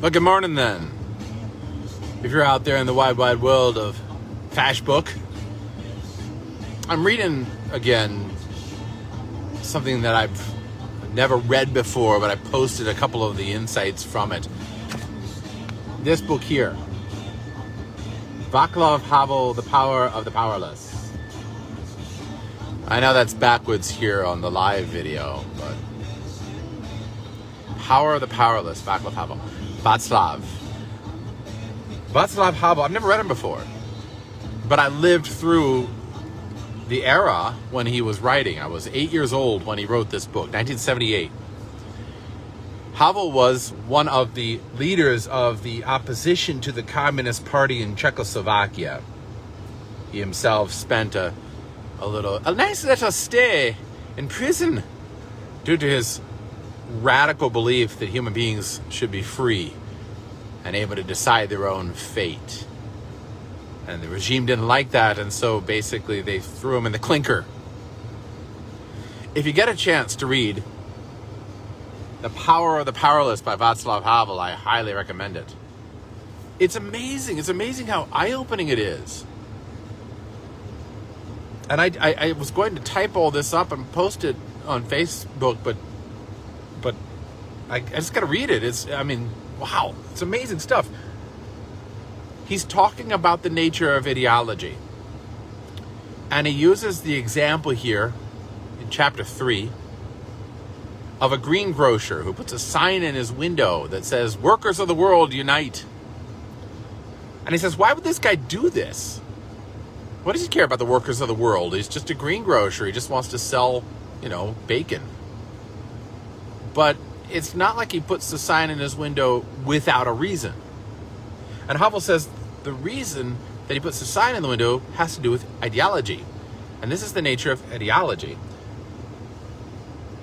Well, good morning then. If you're out there in the wide world of Fashbook, I'm reading again something that I've never read before, but I posted a couple of the insights from it. This book here, Vaclav Havel, The Power of the Powerless. I know that's backwards here on the live video, but Power of the Powerless, Vaclav Havel. Vaclav Havel, I've never read him before, but I lived through the era when he was writing. I was 8 years old when he wrote this book, 1978. Havel was one of the leaders of the opposition to the Communist Party in Czechoslovakia. He himself spent a nice little stay in prison due to his radical belief that human beings should be free and able to decide their own fate. And the regime didn't like that, and so basically they threw him in the clinker. If you get a chance to read The Power of the Powerless by Vaclav Havel, I highly recommend it. It's amazing. It's amazing how eye-opening it is. And I was going to type all this up and post it on Facebook, but I just got to read it. Wow, it's amazing stuff. He's talking about the nature of ideology. And he uses the example here in chapter 3 of a greengrocer who puts a sign in his window that says, "Workers of the world, unite." And he says, why would this guy do this? What does he care about the workers of the world? He's just a greengrocer. He just wants to sell, bacon. But it's not like he puts the sign in his window without a reason. And Havel says the reason that he puts the sign in the window has to do with ideology. And this is the nature of ideology.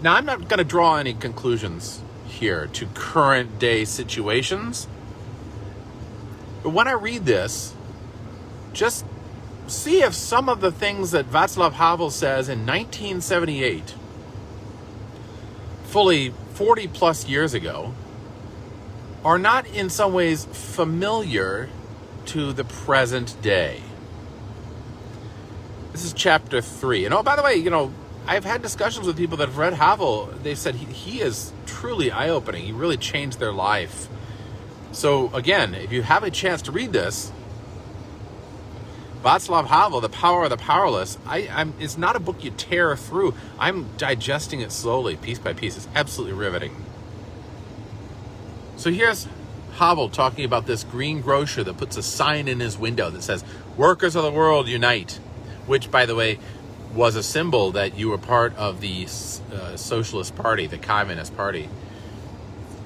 Now, I'm not going to draw any conclusions here to current day situations. But when I read this, just see if some of the things that Vaclav Havel says in 1978, fully 40 plus years ago, are not in some ways familiar to the present day. This is chapter 3. And by the way, I've had discussions with people that have read Havel. They've said he is truly eye-opening. He really changed their life. So again, if you have a chance to read this, Vaclav Havel, The Power of the Powerless, it's not a book you tear through. I'm digesting it slowly, piece by piece. It's absolutely riveting. So here's Havel talking about this greengrocer that puts a sign in his window that says, "Workers of the world, unite," which, by the way, was a symbol that you were part of the Socialist Party, the Communist Party,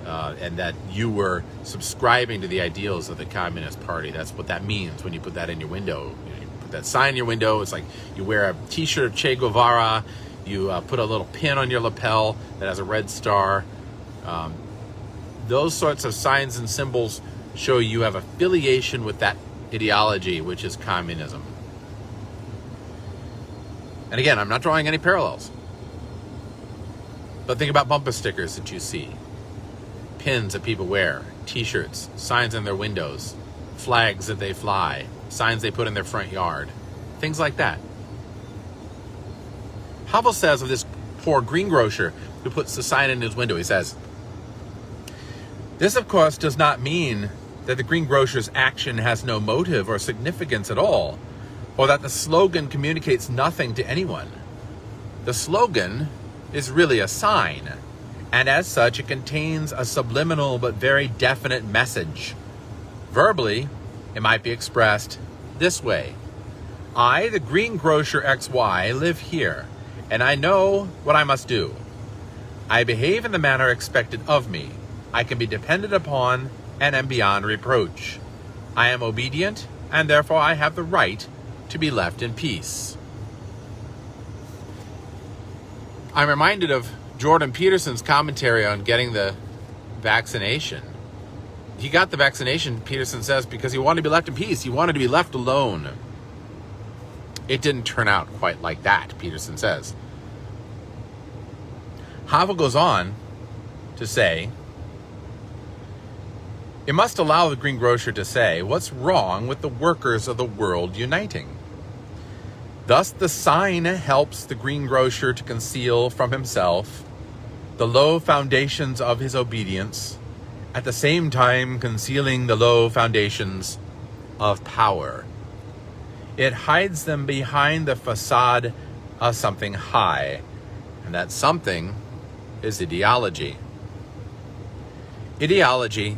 and that you were subscribing to the ideals of the Communist Party. That's what that means when you put that in your window. You put that sign in your window. It's like you wear a T-shirt of Che Guevara. You put a little pin on your lapel that has a red star. Those sorts of signs and symbols show you have affiliation with that ideology, which is communism. And again, I'm not drawing any parallels. But think about bumper stickers that you see. Pins that people wear, T-shirts, signs in their windows, flags that they fly, signs they put in their front yard, things like that. Havel says of this poor greengrocer who puts the sign in his window, he says, "This, of course, does not mean that the greengrocer's action has no motive or significance at all, or that the slogan communicates nothing to anyone. The slogan is really a sign, and as such, it contains a subliminal but very definite message. Verbally, it might be expressed this way: I, the greengrocer XY, live here, and I know what I must do. I behave in the manner expected of me. I can be depended upon and am beyond reproach. I am obedient, and therefore I have the right to be left in peace." I'm reminded of Jordan Peterson's commentary on getting the vaccination. He got the vaccination, Peterson says, because he wanted to be left in peace. He wanted to be left alone. It didn't turn out quite like that, Peterson says. Havel goes on to say, It must allow the greengrocer to say, what's wrong with the workers of the world uniting? Thus, the sign helps the greengrocer to conceal from himself the low foundations of his obedience, at the same time concealing the low foundations of power. It hides them behind the facade of something high, and that something is ideology. Ideology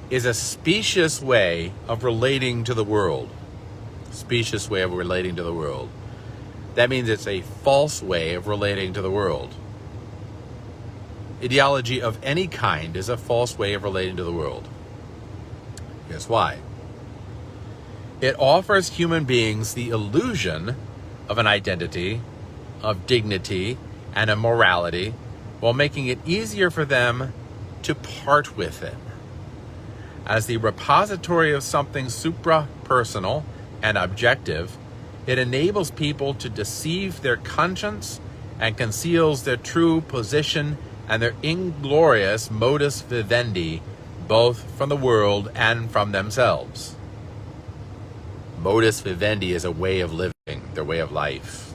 is a specious way of relating to the world. Specious way of relating to the world. That means it's a false way of relating to the world. Ideology of any kind is a false way of relating to the world. Here's why. It offers human beings the illusion of an identity, of dignity, and a morality, while making it easier for them to part with it. As the repository of something supra-personal and objective, it enables people to deceive their conscience and conceals their true position and their inglorious modus vivendi, both from the world and from themselves. Modus vivendi is a way of living, their way of life.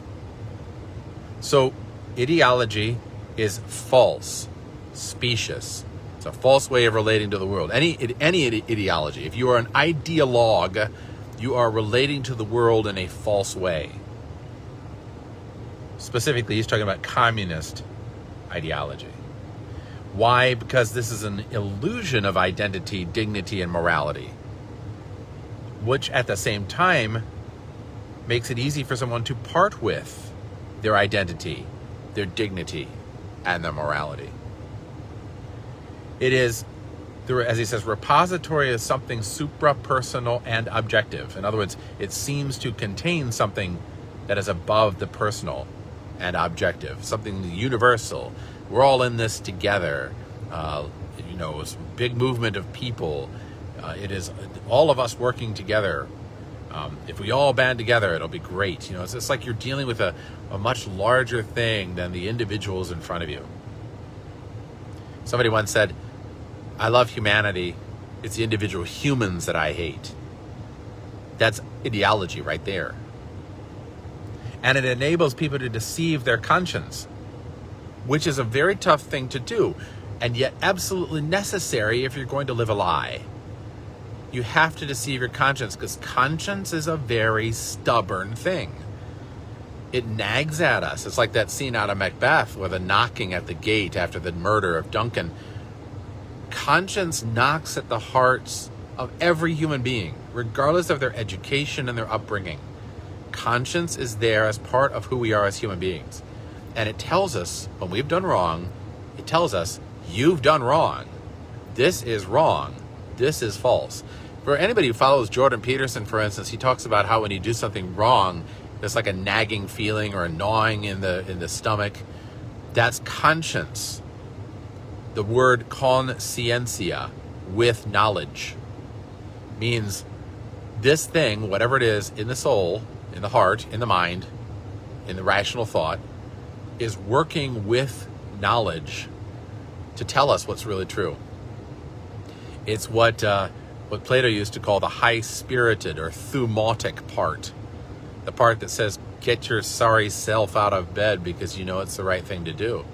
So, ideology is false, specious. It's a false way of relating to the world. Any ideology, if you are an ideologue, you are relating to the world in a false way. Specifically, he's talking about communist ideology. Why? Because this is an illusion of identity, dignity, and morality, which at the same time makes it easy for someone to part with their identity, their dignity, and their morality. It is, as he says, repository is something supra-personal and objective. In other words, it seems to contain something that is above the personal and objective, something universal. We're all in this together. It's a big movement of people. It is all of us working together. If we all band together, it'll be great. It's like you're dealing with a much larger thing than the individuals in front of you. Somebody once said, I love humanity. It's the individual humans that I hate. That's ideology right there. And it enables people to deceive their conscience, which is a very tough thing to do, and yet absolutely necessary if you're going to live a lie. You have to deceive your conscience, because conscience is a very stubborn thing. It nags at us. It's like that scene out of Macbeth with the knocking at the gate after the murder of Duncan. Conscience knocks at the hearts of every human being, regardless of their education and their upbringing. Conscience is there as part of who we are as human beings. And it tells us, when we've done wrong, it tells us, you've done wrong. This is wrong. This is false. For anybody who follows Jordan Peterson, for instance, he talks about how when you do something wrong, there's like a nagging feeling or a gnawing in the stomach. That's conscience. The word conscientia, with knowledge, means this thing, whatever it is, in the soul, in the heart, in the mind, in the rational thought, is working with knowledge to tell us what's really true. It's what Plato used to call the high-spirited or thumotic part. The part that says, get your sorry self out of bed because you know it's the right thing to do.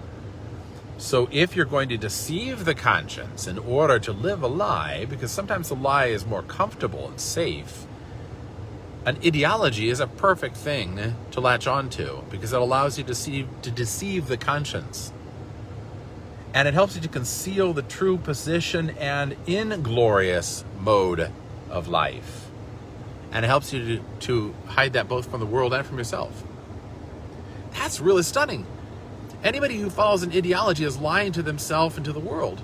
So if you're going to deceive the conscience in order to live a lie, because sometimes the lie is more comfortable and safe, an ideology is a perfect thing to latch onto, because it allows you to deceive the conscience. And it helps you to conceal the true position and inglorious mode of life. And it helps you to hide that both from the world and from yourself. That's really stunning. Anybody who follows an ideology is lying to themselves and to the world.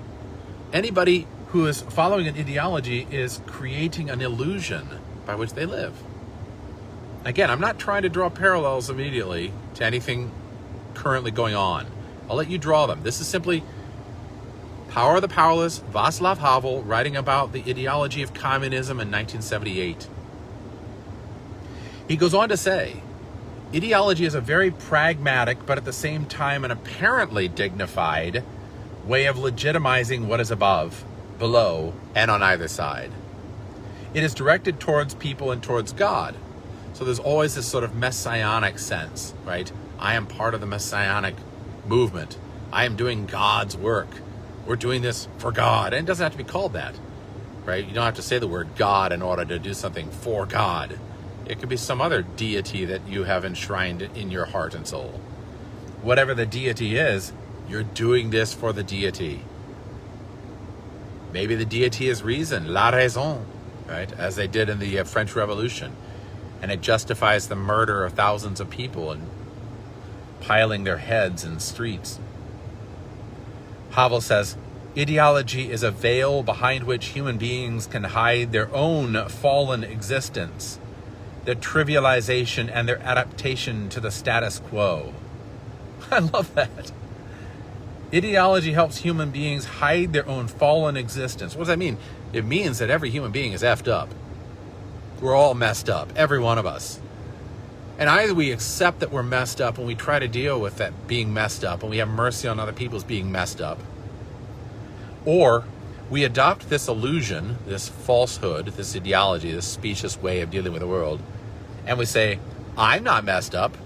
Anybody who is following an ideology is creating an illusion by which they live. Again, I'm not trying to draw parallels immediately to anything currently going on. I'll let you draw them. This is simply Power of the Powerless, Vaclav Havel, writing about the ideology of communism in 1978. He goes on to say, ideology is a very pragmatic, but at the same time an apparently dignified way of legitimizing what is above, below, and on either side. It is directed towards people and towards God. So there's always this sort of messianic sense, right? I am part of the messianic movement. I am doing God's work. We're doing this for God. And it doesn't have to be called that, right? You don't have to say the word God in order to do something for God. It could be some other deity that you have enshrined in your heart and soul. Whatever the deity is, you're doing this for the deity. Maybe the deity is reason, la raison, right? As they did in the French Revolution. And it justifies the murder of thousands of people and piling their heads in streets. Havel says, ideology is a veil behind which human beings can hide their own fallen existence, their trivialization and their adaptation to the status quo. I love that. Ideology helps human beings hide their own fallen existence. What does that mean? It means that every human being is effed up. We're all messed up, every one of us. And either we accept that we're messed up and we try to deal with that being messed up and we have mercy on other people's being messed up, or we adopt this illusion, this falsehood, this ideology, this specious way of dealing with the world, and we say, I'm not messed up,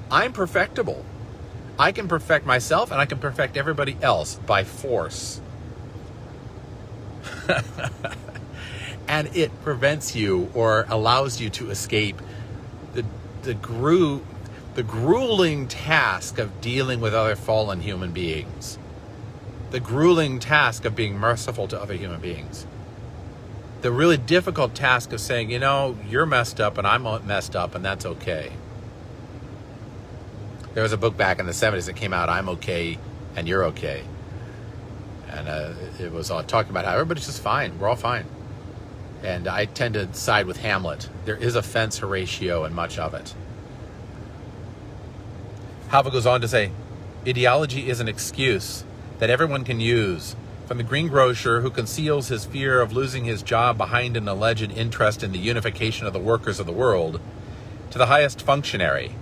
I'm perfectible. I can perfect myself and I can perfect everybody else by force. And it prevents you or allows you to escape the grueling task of dealing with other fallen human beings. The grueling task of being merciful to other human beings. The really difficult task of saying, you know, you're messed up and I'm messed up and that's okay. There was a book back in the 70s that came out, I'm okay and you're okay. And it was talking about how everybody's just fine. We're all fine. And I tend to side with Hamlet. There is offense, Horatio, in much of it. Havel goes on to say, ideology is an excuse that everyone can use, from the greengrocer who conceals his fear of losing his job behind an alleged interest in the unification of the workers of the world, to the highest functionary,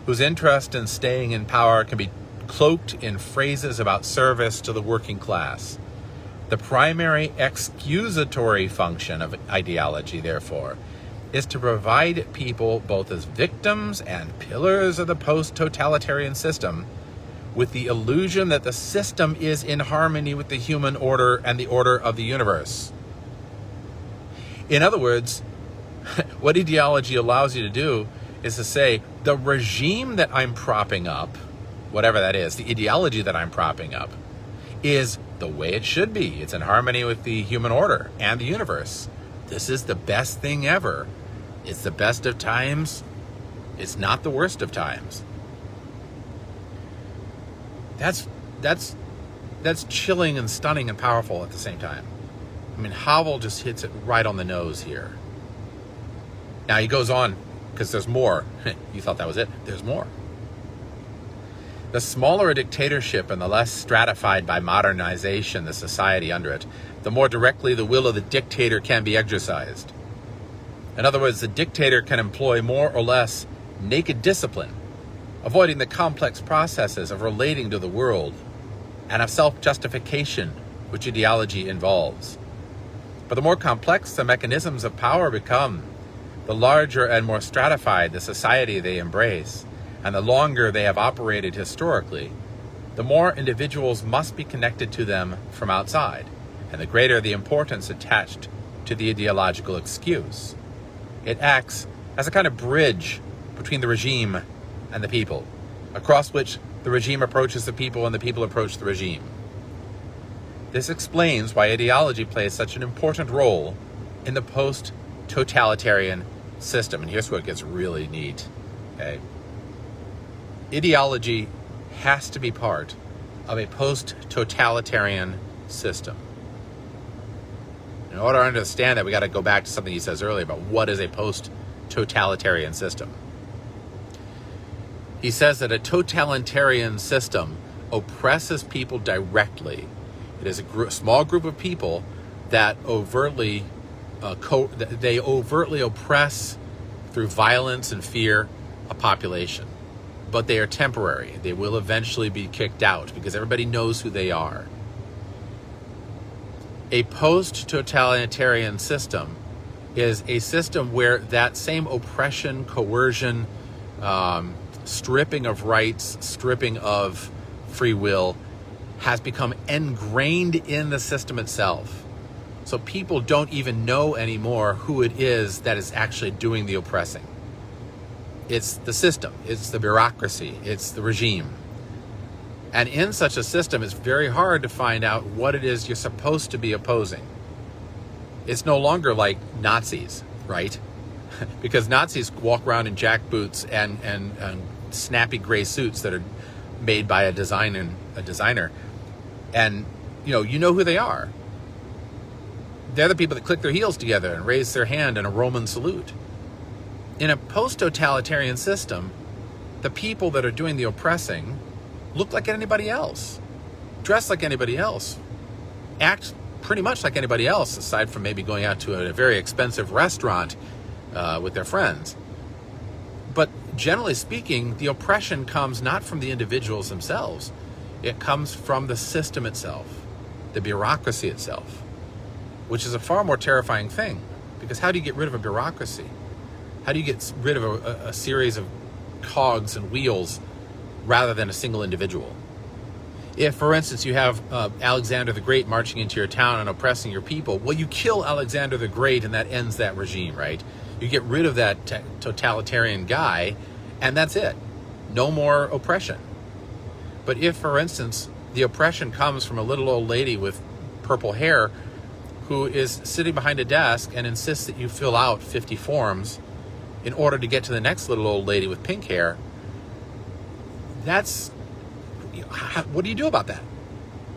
whose interest in staying in power can be cloaked in phrases about service to the working class. The primary excusatory function of ideology, therefore, is to provide people both as victims and pillars of the post-totalitarian system with the illusion that the system is in harmony with the human order and the order of the universe. In other words, what ideology allows you to do is to say, the regime that I'm propping up, whatever that is, the ideology that I'm propping up, is the way it should be. It's in harmony with the human order and the universe. This is the best thing ever. It's the best of times. It's not the worst of times. That's chilling and stunning and powerful at the same time. I mean, Havel just hits it right on the nose here. Now he goes on, because there's more. You thought that was it? There's more. The smaller a dictatorship and the less stratified by modernization the society under it, the more directly the will of the dictator can be exercised. In other words, the dictator can employ more or less naked discipline, avoiding the complex processes of relating to the world and of self-justification which ideology involves. But the more complex the mechanisms of power become, the larger and more stratified the society they embrace, and the longer they have operated historically, the more individuals must be connected to them from outside, and the greater the importance attached to the ideological excuse. It acts as a kind of bridge between the regime and the people, across which the regime approaches the people and the people approach the regime. This explains why ideology plays such an important role in the post-totalitarian system. And here's where it gets really neat. Okay? Ideology has to be part of a post-totalitarian system. In order to understand that, we got to go back to something he says earlier about what is a post-totalitarian system. He says that a totalitarian system oppresses people directly. It is a small group of people that overtly oppress through violence and fear a population. But they are temporary. They will eventually be kicked out because everybody knows who they are. A post-totalitarian system is a system where that same oppression, coercion, stripping of rights, stripping of free will has become ingrained in the system itself. So people don't even know anymore who it is that is actually doing the oppressing. It's the system, it's the bureaucracy, it's the regime. And in such a system, it's very hard to find out what it is you're supposed to be opposing. It's no longer like Nazis, right? Because Nazis walk around in jackboots and snappy gray suits that are made by a designer. And you know who they are. They're the people that click their heels together and raise their hand in a Roman salute. In a post-totalitarian system, the people that are doing the oppressing look like anybody else, dress like anybody else, act pretty much like anybody else, aside from maybe going out to a very expensive restaurant with their friends. But generally speaking, the oppression comes not from the individuals themselves. It comes from the system itself, the bureaucracy itself, which is a far more terrifying thing. Because how do you get rid of a bureaucracy? How do you get rid of a series of cogs and wheels rather than a single individual? If, for instance, you have Alexander the Great marching into your town and oppressing your people, well, you kill Alexander the Great and that ends that regime, right? You get rid of that totalitarian guy and that's it. No more oppression. But if, for instance, the oppression comes from a little old lady with purple hair who is sitting behind a desk and insists that you fill out 50 forms in order to get to the next little old lady with pink hair, what do you do about that?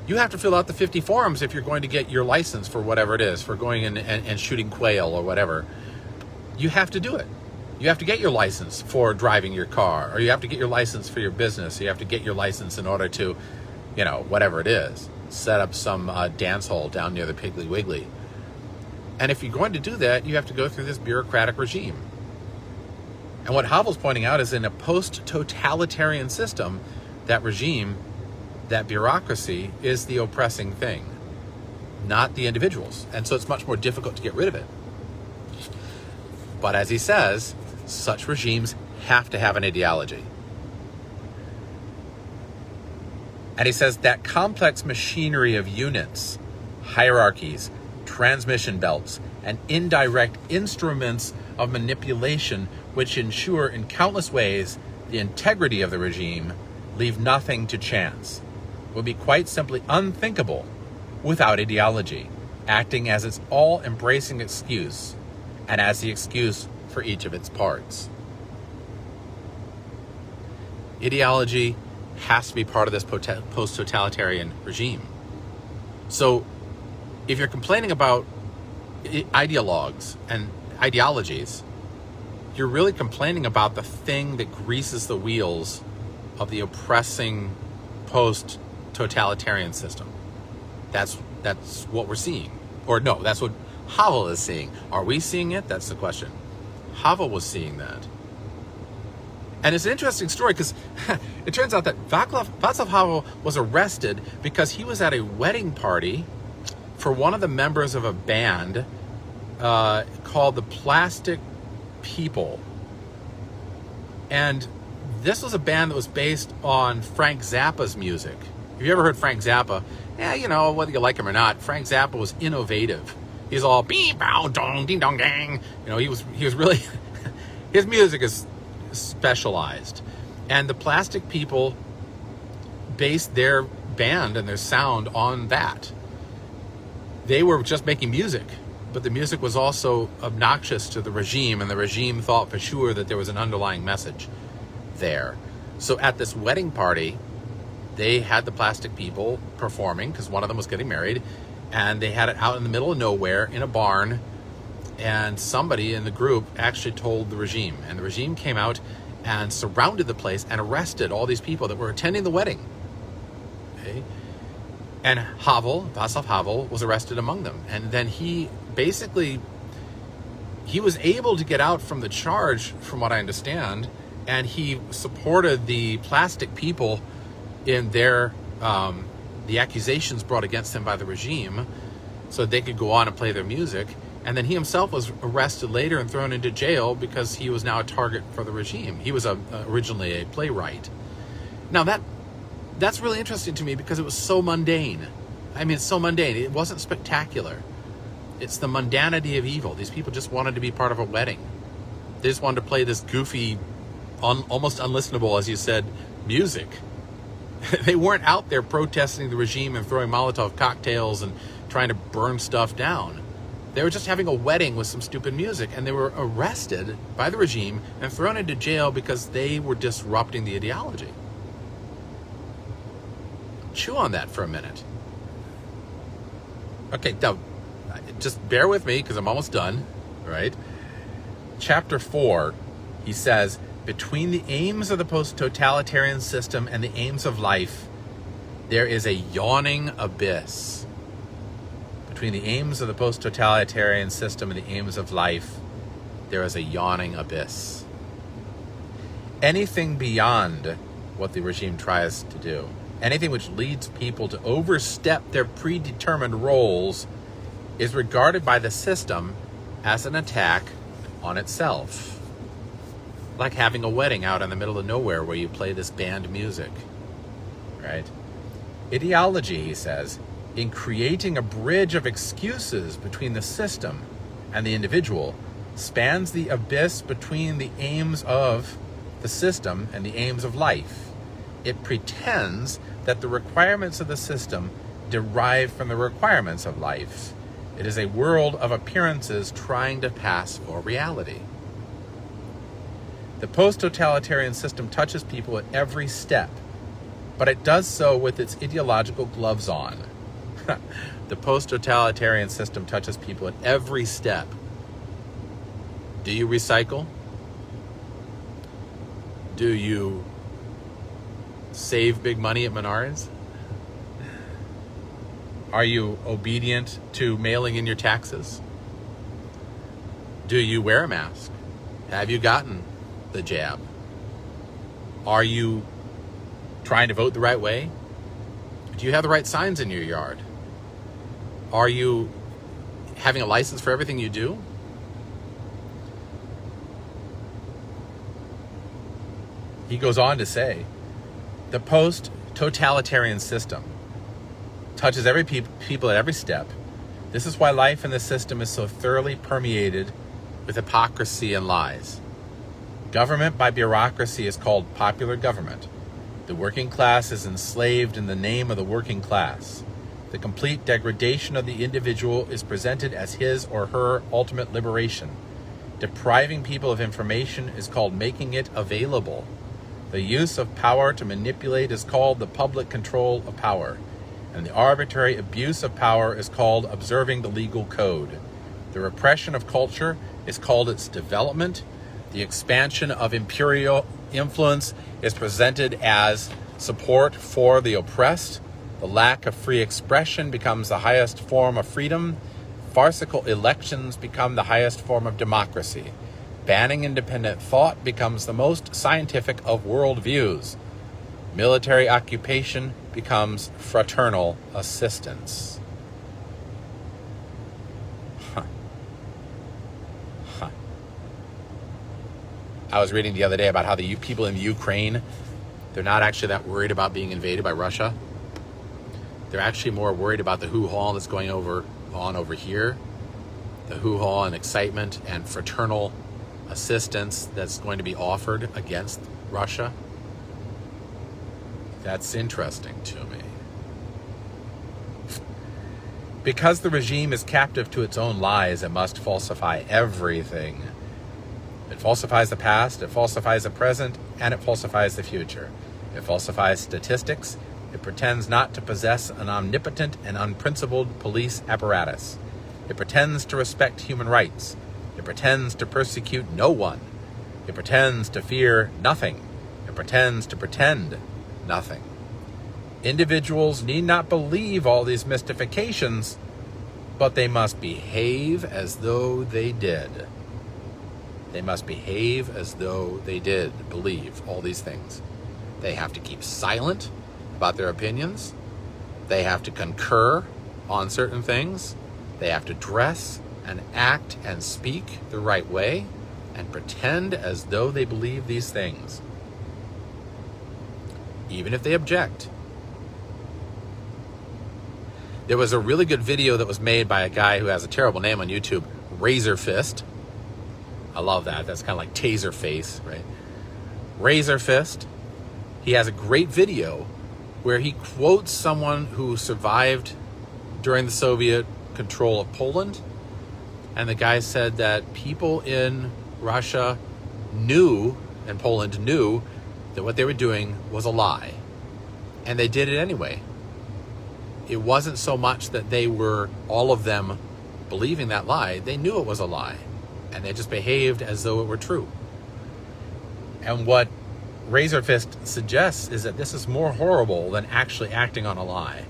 You have to fill out the 50 forms if you're going to get your license for whatever it is, for going in and shooting quail or whatever. You have to do it. You have to get your license for driving your car, or you have to get your license for your business. You have to get your license in order to, whatever it is, set up some dance hall down near the Piggly Wiggly. And if you're going to do that, you have to go through this bureaucratic regime. And what Havel's pointing out is in a post-totalitarian system, that regime, that bureaucracy is the oppressing thing, not the individuals. And so it's much more difficult to get rid of it. But as he says, such regimes have to have an ideology. And he says that complex machinery of units, hierarchies, transmission belts, and indirect instruments of manipulation which ensure in countless ways the integrity of the regime leave nothing to chance, would be quite simply unthinkable without ideology, acting as its all-embracing excuse and as the excuse for each of its parts. Ideology has to be part of this post-totalitarian regime. So if you're complaining about ideologues and ideologies, you're really complaining about the thing that greases the wheels of the oppressing post-totalitarian system. That's what we're seeing. Or no, that's what Havel is seeing. Are we seeing it? That's the question. Havel was seeing that. And it's an interesting story because it turns out that Vaclav Havel was arrested because he was at a wedding party for one of the members of a band called the Plastic People. And this was a band that was based on Frank Zappa's music. Have you ever heard Frank Zappa? Yeah, whether you like him or not, Frank Zappa was innovative. He's all beep, bow, dong, ding, dong, dang. He was really, his music is specialized. And the Plastic People based their band and their sound on that. They were just making music, but the music was also obnoxious to the regime, and the regime thought for sure that there was an underlying message there. So at this wedding party, they had the Plastic People performing because one of them was getting married, and they had it out in the middle of nowhere in a barn, and somebody in the group actually told the regime, and the regime came out and surrounded the place and arrested all these people that were attending the wedding. Okay? And Vaclav Havel was arrested among them. And then he was able to get out from the charge, from what I understand, and he supported the Plastic People in their the accusations brought against him by the regime. so they could go on and play their music. And then he himself was arrested later and thrown into jail because he was now a target for the regime. He was originally a playwright. Now that's really interesting to me because it was so mundane. I mean, it's so mundane. It wasn't spectacular. It's the mundanity of evil. These people just wanted to be part of a wedding. They just wanted to play this goofy, almost unlistenable, as you said, music. They weren't out there protesting the regime and throwing Molotov cocktails and trying to burn stuff down. They were just having a wedding with some stupid music, and they were arrested by the regime and thrown into jail because they were disrupting the ideology. Chew on that for a minute. Okay, now, just bear with me because I'm almost done, right? Chapter 4, he says, between the aims of the post-totalitarian system and the aims of life, there is a yawning abyss. Between the aims of the post-totalitarian system and the aims of life, there is a yawning abyss. Anything beyond what the regime tries to do, anything which leads people to overstep their predetermined roles, is regarded by the system as an attack on itself. Like having a wedding out in the middle of nowhere where you play this band music, right? Ideology, he says, in creating a bridge of excuses between the system and the individual, spans the abyss between the aims of the system and the aims of life. It pretends that the requirements of the system derive from the requirements of life. It is a world of appearances trying to pass for reality. The post-totalitarian system touches people at every step, but it does so with its ideological gloves on. The post-totalitarian system touches people at every step. Do you recycle? Do you save big money at Menards? Are you obedient to mailing in your taxes? Do you wear a mask? Have you gotten the jab? Are you trying to vote the right way? Do you have the right signs in your yard? Are you having a license for everything you do? He goes on to say, the post-totalitarian system touches every people at every step. This is why life in the system is so thoroughly permeated with hypocrisy and lies. Government by bureaucracy is called popular government. The working class is enslaved in the name of the working class. The complete degradation of the individual is presented as his or her ultimate liberation. Depriving people of information is called making it available. The use of power to manipulate is called the public control of power, and the arbitrary abuse of power is called observing the legal code. The repression of culture is called its development. The expansion of imperial influence is presented as support for the oppressed. The lack of free expression becomes the highest form of freedom. Farcical elections become the highest form of democracy. Banning independent thought becomes the most scientific of worldviews. Military occupation becomes fraternal assistance. I was reading the other day about how the people in Ukraine, they're not actually that worried about being invaded by Russia. They're actually more worried about the hoo-ha that's going on over here, the hoo-ha and excitement and fraternal assistance that's going to be offered against Russia. That's interesting to me. Because the regime is captive to its own lies, it must falsify everything. It falsifies the past, it falsifies the present, and it falsifies the future. It falsifies statistics. It pretends not to possess an omnipotent and unprincipled police apparatus. It pretends to respect human rights. It pretends to persecute no one. It pretends to fear nothing. It pretends to pretend nothing. Individuals need not believe all these mystifications, but they must behave as though they did. They must behave as though they did believe all these things. They have to keep silent about their opinions. They have to concur on certain things. They have to dress and act and speak the right way and pretend as though they believe these things, even if they object. There was a really good video that was made by a guy who has a terrible name on YouTube, Razor Fist. I love that. That's kind of like Taser Face, right? Razor Fist. He has a great video where he quotes someone who survived during the Soviet control of Poland. And the guy said that people in Russia knew, and Poland knew, that what they were doing was a lie. And they did it anyway. It wasn't so much that they were, all of them, believing that lie. They knew it was a lie. And they just behaved as though it were true. And what Razor Fist suggests is that this is more horrible than actually acting on a lie.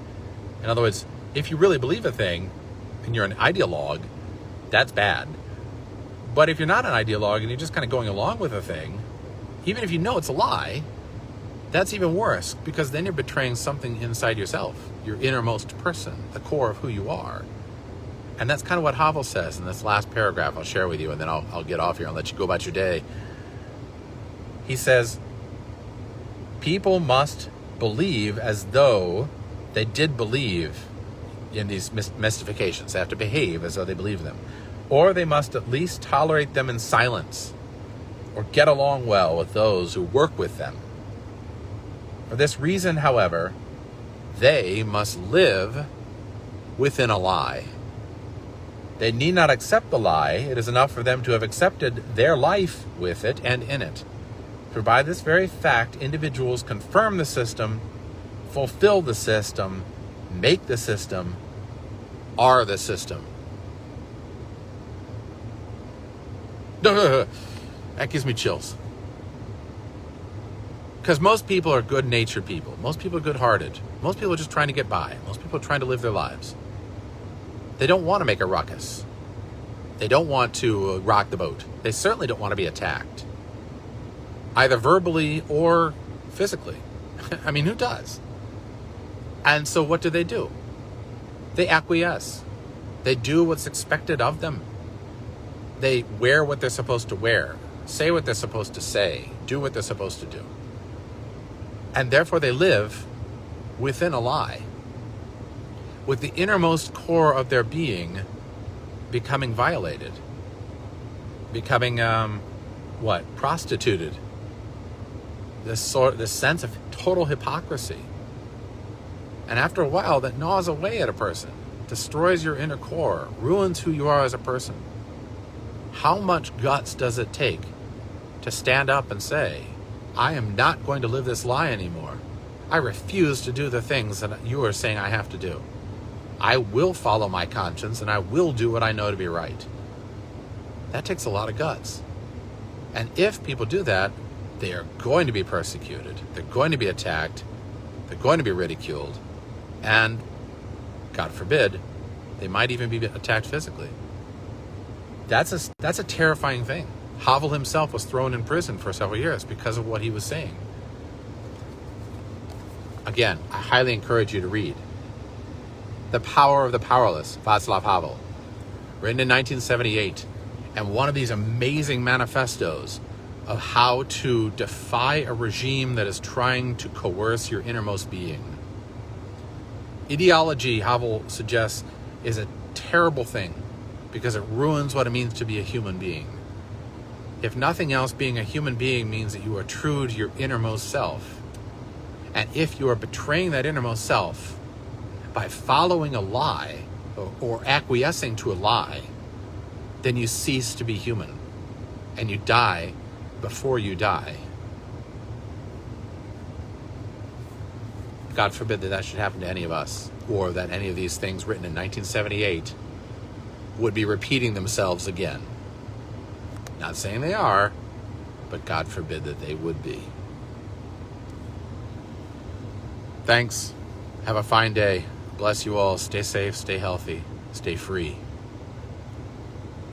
In other words, if you really believe a thing and you're an ideologue, that's bad. But if you're not an ideologue and you're just kind of going along with a thing, even if you know it's a lie, that's even worse, because then you're betraying something inside yourself, your innermost person, the core of who you are. And that's kind of what Havel says in this last paragraph I'll share with you, and then I'll get off here and let you go about your day. He says, people must believe as though they did believe in these mystifications. They have to behave as though they believe them. Or they must at least tolerate them in silence, or get along well with those who work with them. For this reason, however, they must live within a lie. They need not accept the lie. It is enough for them to have accepted their life with it and in it. For by this very fact, individuals confirm the system, fulfill the system, make the system, are the system. That gives me chills. Because most people are good-natured people. Most people are good-hearted. Most people are just trying to get by. Most people are trying to live their lives. They don't want to make a ruckus. They don't want to rock the boat. They certainly don't want to be attacked, either verbally or physically. I mean, who does? And so what do? They acquiesce. They do what's expected of them. They wear what they're supposed to wear, say what they're supposed to say, do what they're supposed to do. And therefore they live within a lie, with the innermost core of their being becoming violated, becoming, prostituted. This sense of total hypocrisy. And after a while, that gnaws away at a person, destroys your inner core, ruins who you are as a person. How much guts does it take to stand up and say, I am not going to live this lie anymore. I refuse to do the things that you are saying I have to do. I will follow my conscience and I will do what I know to be right. That takes a lot of guts. And if people do that, they are going to be persecuted. They're going to be attacked. They're going to be ridiculed. And, God forbid, they might even be attacked physically. That's a terrifying thing. Havel himself was thrown in prison for several years because of what he was saying. Again, I highly encourage you to read The Power of the Powerless, Vaclav Havel, written in 1978, and one of these amazing manifestos of how to defy a regime that is trying to coerce your innermost being. Ideology, Havel suggests, is a terrible thing because it ruins what it means to be a human being. If nothing else, being a human being means that you are true to your innermost self. And if you are betraying that innermost self by following a lie or acquiescing to a lie, then you cease to be human and you die before you die. God forbid that should happen to any of us, or that any of these things written in 1978 would be repeating themselves again. Not saying they are, but God forbid that they would be. Thanks. Have a fine day. Bless you all. Stay safe, stay healthy, stay free.